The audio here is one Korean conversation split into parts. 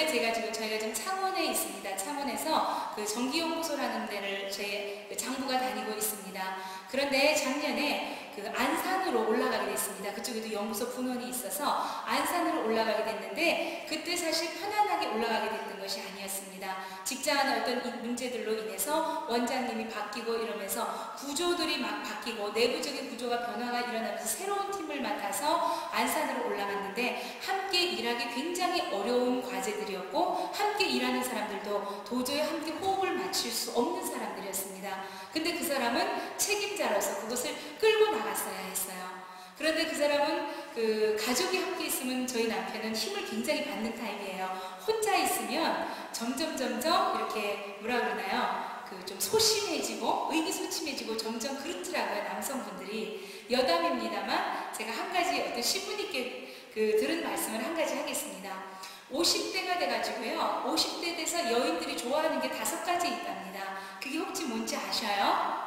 저희가 지금 창원에 있습니다. 창원에서 그 정기연구소라는 데를 제 장부가 다니고 있습니다. 그런데 작년에 그 안산으로 올라가게 됐습니다. 그쪽에도 연구소 분원이 있어서 안산으로 올라가게 됐는데 그때 사실 편안하게 올라가게 됐던 것이 아니었습니다. 직장 안에 어떤 문제들로 인해서 원장님이 바뀌고 이러면서 구조들이 막 바뀌고 내부적인 구조가 변화가 일어나면서 새로운 팀을 맡아서 안산으로 올라갔는데 함께 일하기 굉장히 어려운 과제들이었고 함께 일하는 사람들도 도저히 함께 호흡을 맞출 수 없는 사람들이었습니다. 근데 그 사람은 책임자로서 그것을 끌고 나갔어야 했어요. 그런데 그 사람은 그 가족이 함께 있으면 저희 남편은 힘을 굉장히 받는 타입이에요. 혼자 있으면 점점 이렇게 뭐라 그러나요? 그 좀 소심해지고 의기소침해지고 점점 그렇더라고요. 남성분들이. 여담입니다만 제가 한 가지 어떤 신부님께 들은 말씀을 한 가지 하겠습니다. 50대가 돼가지고요. 50대 돼서 여인들이 좋아하는 게 5가지 있답니다. 그게 혹시 뭔지 아셔요?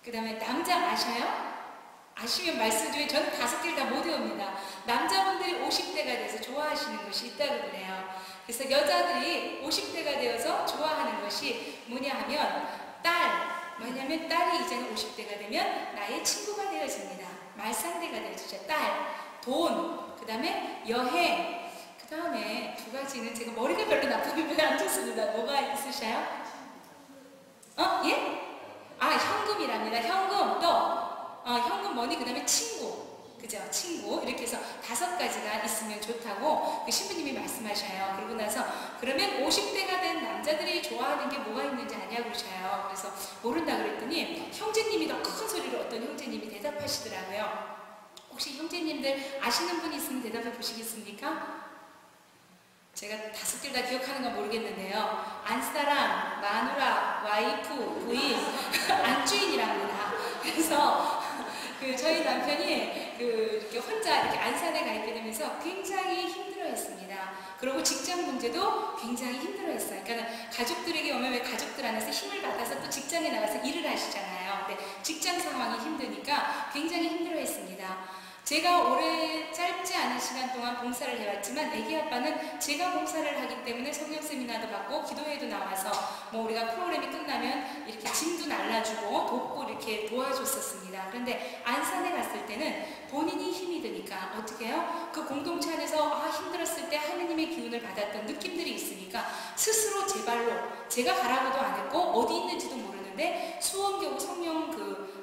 그 다음에 남자 아셔요? 아시면 말씀 중에 저는 5개를 다 못 외웁니다. 남자분들이 50대가 돼서 좋아하시는 것이 있다고 그래요. 그래서 여자들이 50대가 되어서 좋아하는 것이 뭐냐 하면 뭐냐면 딸이 이제는 50대가 되면 나의 친구가 되어집니다. 말상대가 되어지죠. 돈, 그 다음에 여행, 그 다음에 2가지는 제가 머리가 별로 나쁘게 안 좋습니다. 뭐가 있으셔요? 예? 현금이랍니다. 현금, 현금 머니, 그 다음에 친구. 그죠? 친구. 이렇게 해서 5가지가 있으면 좋다고 그 신부님이 말씀하셔요. 그러고 나서, 그러면 50대가 된 남자들이 좋아하는 게 뭐가 있는지 아냐고 그러셔요. 그래서 모른다 그랬더니, 형제님이 더 큰 소리로 어떤 형제님이 대답하시더라고요. 혹시 형제님들 아시는 분이 있으면 대답해 보시겠습니까? 제가 5개 다 기억하는 건 모르겠는데요. 안사랑, 마누라, 와이프, 부인, 안주인이랍니다. 그래서 저희 남편이 이렇게 혼자 이렇게 안산에 가 있게 되면서 굉장히 힘들어했습니다. 그리고 직장 문제도 굉장히 힘들어했어요. 그러니까 가족들에게 오면 왜 가족들 안에서 힘을 받아서 또 직장에 나가서 일을 하시잖아요. 근데 직장 상황이 힘드니까 굉장히 힘들어했습니다. 제가 오래 짧지 않은 시간 동안 봉사를 해왔지만 애기 아빠는 제가 봉사를 하기 때문에 성경 세미나도 받고 기도회도 나와서 뭐 우리가 프로그램이 끝나면 이렇게 짐도 날라주고 돕고 이렇게 도와줬었습니다. 그런데 안산에 갔을 때는 본인이 힘이 드니까 어떻게 해요? 그 공동체 안에서 힘들었을 때 하느님의 기운을 받았던 느낌들이 있으니까 스스로 제 발로 제가 가라고도 안 했고 어디 있는지도 모르는데 수원교구 성령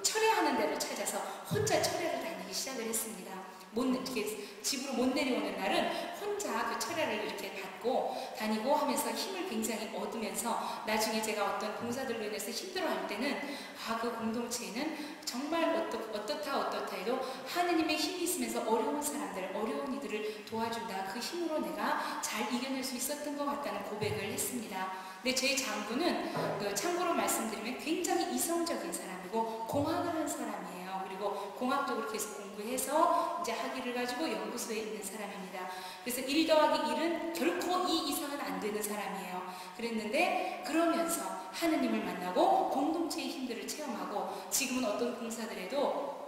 철회하는 데를 찾아서 혼자 철회를 다니기 시작을 했습니다. 집으로 못 내려오는 날은 혼자 그 철야를 이렇게 받고 다니고 하면서 힘을 굉장히 얻으면서 나중에 제가 어떤 봉사들로 인해서 힘들어할 때는 그 공동체에는 정말 어떻다 해도 하느님의 힘이 있으면서 어려운 사람들, 어려운 이들을 도와준다. 그 힘으로 내가 잘 이겨낼 수 있었던 것 같다는 고백을 했습니다. 근데 제 장부는 참고로 말씀드리면 굉장히 이성적인 사람이고 공학을 한 사람이에요. 그리고 공학적으로 계속 공부해서 이제 학위를 가지고 연구소에 있는 사람입니다. 그래서 1 더하기 1은 결코 2 이상은 안 되는 사람이에요. 그랬는데 그러면서 하느님을 만나고 공동체의 힘들을 체험하고 지금은 어떤 봉사들에도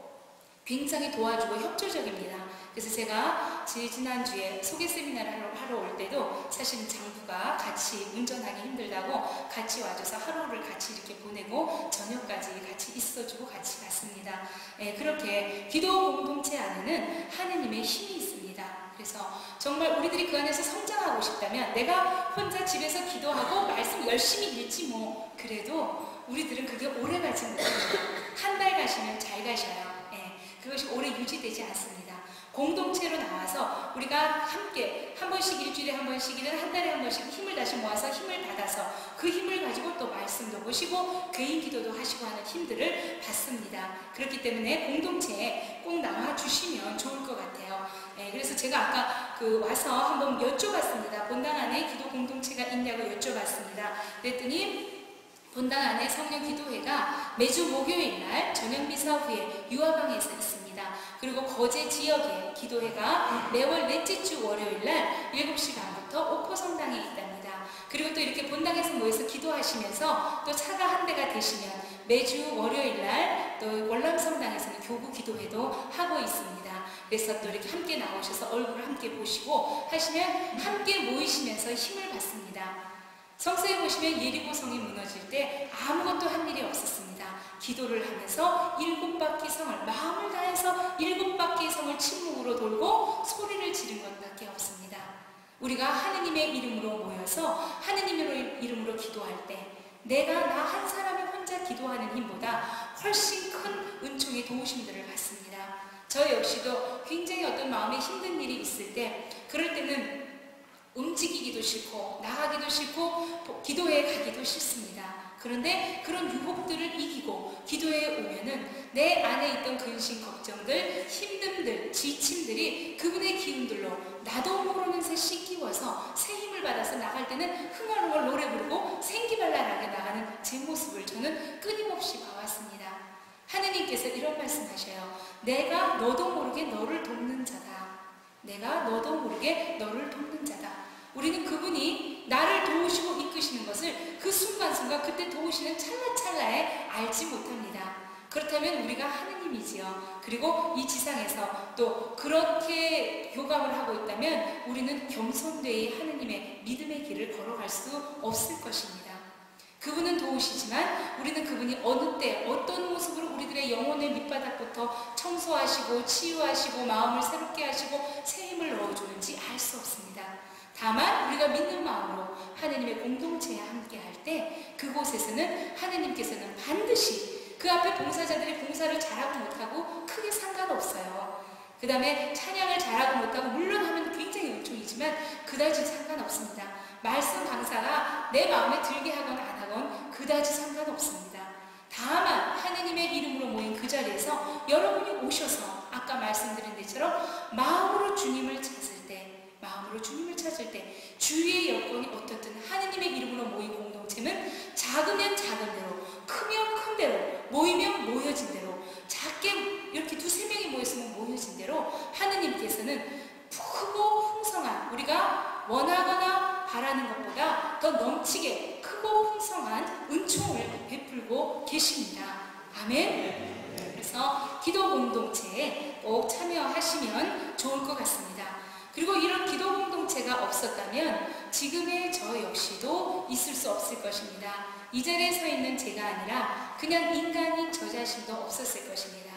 굉장히 도와주고 협조적입니다. 그래서 제가 지난주에 소개 세미나를 하러 올 때도 사실 장부가 같이 운전하기 힘들다고 같이 와줘서 하루를 같이 이렇게 보내고 저녁까지 같이 있어주고 같이 갔습니다. 그렇게 기도 공동체 안에는 하느님의 힘이 있습니다. 그래서 정말 우리들이 그 안에서 성장하고 싶다면 내가 혼자 집에서 기도하고 말씀 열심히 읽지 그래도 우리들은 그게 오래 가지 못합니다. 한 달 가시면 잘 가셔요. 그것이 오래 유지되지 않습니다. 공동체로 나와서 우리가 함께 한 번씩 일주일에 한 번씩이든 한 달에 한 번씩 힘을 다시 모아서 힘을 받아서 그 힘을 가지고 또 말씀도 보시고 개인 기도도 하시고 하는 힘들을 받습니다. 그렇기 때문에 공동체에 꼭 나와 주시면 좋을 것 같아요. 그래서 제가 아까 와서 한번 여쭤봤습니다. 본당 안에 기도 공동체가 있냐고 여쭤봤습니다. 그랬더니 본당 안에 성령 기도회가 매주 목요일 날 저녁 미사 후에 유아방에서 있습니다. 그리고 거제 지역에 기도회가 매월 넷째 주 월요일 날 7시 반부터 옥포성당에 있답니다. 그리고 또 이렇게 본당에서 모여서 기도하시면서 또 차가 한 대가 되시면 매주 월요일 날 또 월남성당에서는 교구 기도회도 하고 있습니다. 그래서 또 이렇게 함께 나오셔서 얼굴을 함께 보시고 하시면 함께 모이시면서 힘을 받습니다. 성서에 보시면 예리고 성이 무너질 때 아무것도 한 일이 없었습니다. 기도를 하면서 7바퀴 성을 마음을 다해서 7바퀴 성을 침묵으로 돌고 소리를 지른 것밖에 없습니다. 우리가 하느님의 이름으로 모여서 하느님의 이름으로 기도할 때 내가 나 한 사람이 혼자 기도하는 힘보다 훨씬 큰 은총의 도우심들을 받습니다. 저 역시도 굉장히 어떤 마음에 힘든 일이 있을 때 그럴 때는 움직이기도 싫고 나가기도 싫고 기도에 가기도 싫습니다. 그런데 그런 유혹들을 이기고 기도에 오면은 내 안에 있던 근심, 걱정들, 힘듦들, 지침들이 그분의 기운들로 나도 모르는 새 씻기워서 새 힘을 받아서 나갈 때는 흥얼흥얼 노래 부르고 생기발랄하게 나가는 제 모습을 저는 끊임없이 봐왔습니다. 하느님께서 이런 말씀하셔요. 내가 너도 모르게 너를 돕는 자다. 내가 너도 모르게 너를 돕는 자다. 우리는 그분이 나를 도우시고 이끄시는 것을 그 순간순간 그때 도우시는 찰나찰나에 알지 못합니다. 그렇다면 우리가 하느님이지요. 그리고 이 지상에서 또 그렇게 교감을 하고 있다면 우리는 겸손되이 하느님의 믿음의 길을 걸어갈 수 없을 것입니다. 그분은 도우시지만 우리는 그분이 어느 때 어떤 모습으로 우리들의 영혼의 밑바닥부터 청소하시고 치유하시고 마음을 새롭게 하시고 새 힘을 넣어주는지 알 수 없습니다. 다만 우리가 믿는 마음으로 하느님의 공동체에 함께 할 때 그곳에서는 하느님께서는 반드시 그 앞에 봉사자들이 봉사를 잘하고 못하고 크게 상관없어요. 그 다음에 찬양을 잘하고 못하고 물론 하면 굉장히 은총이지만 그다지 상관없습니다. 말씀 강사가 내 마음에 들게 하건 안 하건 그다지 상관없습니다. 다만 하느님의 이름으로 모인 그 자리에서 여러분이 오셔서 아까 말씀드린 데처럼 마음으로 주님을 찾을 때 주위의 여건이 어떻든 하느님의 이름으로 모인 공동체는 작으면 작은 대로 크면 큰 대로 모이면 모여진 대로 작게 이렇게 2-3명이 모였으면 모여진 대로 하느님께서는 크고 풍성한 우리가 원하거나 바라는 것보다 더 넘치게 크고 풍성한 은총을 베풀고 계십니다. 아멘. 그래서 기도 공동체에 꼭 참여하시면 좋을 것 같습니다. 그리고 이런 기도 공동체가 없었다면 지금의 저 역시도 있을 수 없을 것입니다. 이 자리에 서 있는 제가 아니라 그냥 인간인 저 자신도 없었을 것입니다.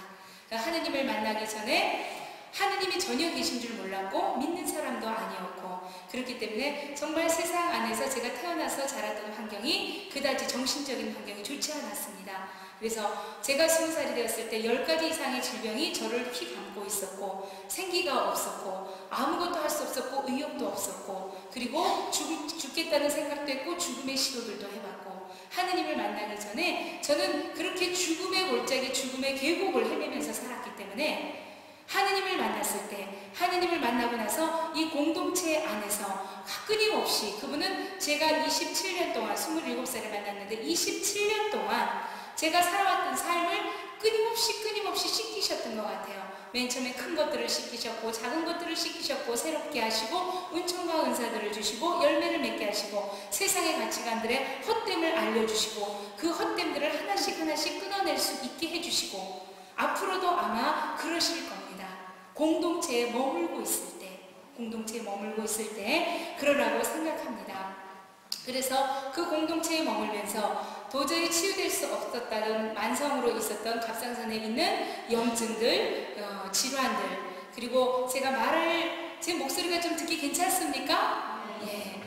그러니까 하느님을 만나기 전에 하느님이 전혀 계신 줄 몰랐고 믿는 사람도 아니었고 그렇기 때문에 정말 세상 안에서 제가 태어나서 자랐던 환경이 그다지 정신적인 환경이 좋지 않았습니다. 그래서 제가 20살이 되었을 때 10가지 이상의 질병이 저를 휘감고 있었고 생기가 없었고 아무것도 할 수 없었고 의욕도 없었고 그리고 죽겠다는 생각도 했고 죽음의 시도들도 해봤고 하느님을 만나기 전에 저는 그렇게 죽음의 골짜기 죽음의 계곡을 헤매면서 살았기 때문에 하느님을 만났을 때 하느님을 만나고 나서 이 공동체 안에서 끊임없이 그분은 제가 27년 동안 27살에 만났는데 27년 동안 제가 살아왔던 삶을 끊임없이 씻기셨던 것 같아요. 맨 처음에 큰 것들을 씻기셨고 작은 것들을 씻기셨고 새롭게 하시고 은총과 은사들을 주시고 열매를 맺게 하시고 세상의 가치관들의 헛됨을 알려주시고 그 헛됨들을 하나씩 끊어낼 수 있게 해주시고 앞으로도 아마 그러실 겁니다. 공동체에 머물고 있을 때 그러라고 생각합니다. 그래서 그 공동체에 머물면서 도저히 치유될 수 없었다는 만성으로 있었던 갑상선에 있는 염증들, 질환들 그리고 제 목소리가 좀 듣기 괜찮습니까? 예.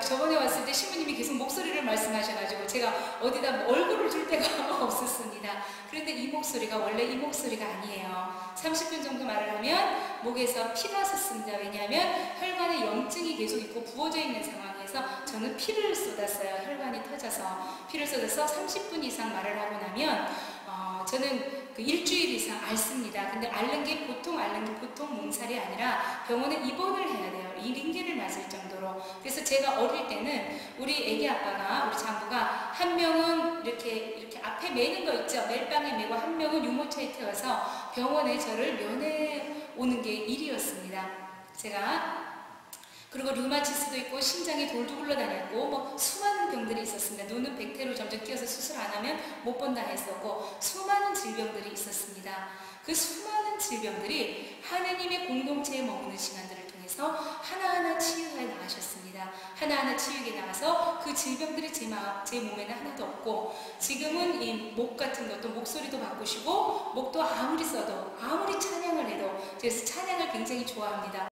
저번에 왔을 때 신부님이 계속 목소리를 말씀하셔가지고 제가 어디다 얼굴을 줄 데가 없었습니다. 그런데 이 목소리가 원래 이 목소리가 아니에요. 30분 정도 말을 하면 목에서 피가 섰습니다. 왜냐하면 혈관에 염증이 계속 있고 부어져 있는 상황에서 저는 피를 쏟았어요. 혈관이 터져서 피를 쏟아서 30분 이상 말을 하고 나면 저는 그 일주일 이상 앓습니다. 근데 앓는 게 보통 몸살이 아니라 병원에 입원을 해야 돼요. 이 링겔을 맞을 정도로. 그래서 제가 어릴 때는 우리 애기 아빠가 우리 장부가 한 명은 이렇게 앞에 매는 거 있죠. 멜빵에 매고 한 명은 유모차에 태워서 병원에 저를 면회 오는 게 일이었습니다. 그리고 류마티스도 있고 심장이 돌도 굴러다녔고 수많은 병들이 있었습니다. 눈은 백태로 점점 끼어서 수술 안 하면 못 본다 했었고 수많은 질병들이 있었습니다. 그 수많은 질병들이 하느님의 공동체에 머무는 시간들을 통해서 하나하나 치유해 나가셨습니다. 하나하나 치유해 나가서 그 질병들이 제 몸에는 하나도 없고, 지금은 이 목 같은 것도 목소리도 바꾸시고, 목도 아무리 써도 아무리 찬양을 해도, 그래서 찬양을 굉장히 좋아합니다.